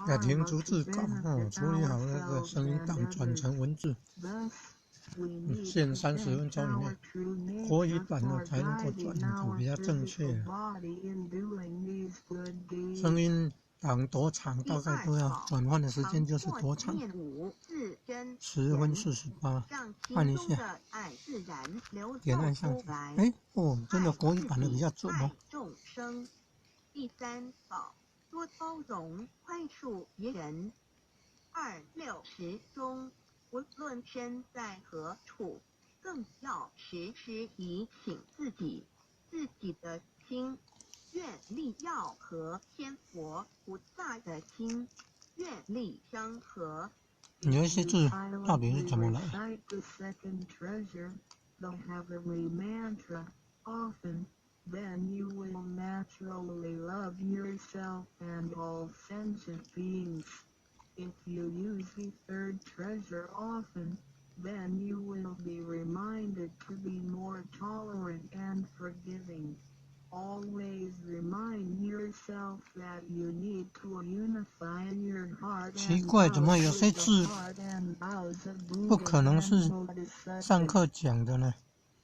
要停逐字稿处理好那个声音档转成文字，限30分钟以内。国语版的才能够转的比较正确。声音档多长，大概都要转换的时间就是多长，10分48，按一下，点按下去。真的国语版的比较准哦。第3宝，多包容宽恕别人。260中，无论身在何处，更要时时提醒自己的心，愿力要和天佛菩萨的心愿力相合。有一些字到底是怎么来？Then you will naturally love yourself and all sentient beings. If you use the third treasure often, then you will be reminded to be more tolerant and forgiving. Always remind yourself that you need to unify your heart 奇怪，怎么有些字不可能是上课讲的呢？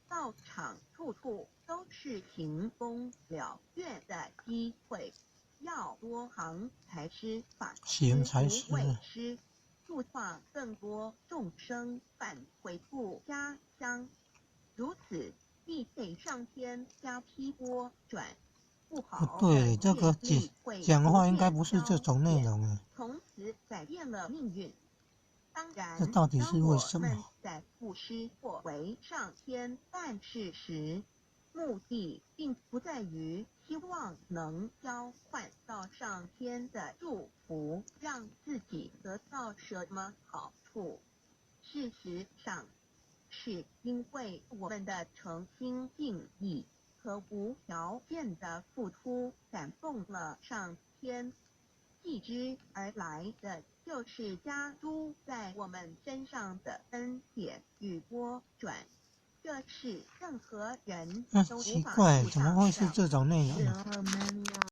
道场处处都是行功了愿的机会，要多行才施法行才施，助化更多众生返回故家乡。如此，必得上天加批拨转不好。不对，这个讲话应该不是这种内容啊。从此改变了命运。当然，这到底是为什么？在布施或为上天办事时，目的并不在于希望能交换到上天的祝福，让自己得到什么好处。事实上，是因为我们的诚心敬意和无条件的付出感动了上天，继之而来的就是加诸在我们身上的恩典与波转，这是任何人都无法奇怪，怎么会是这种内容呢？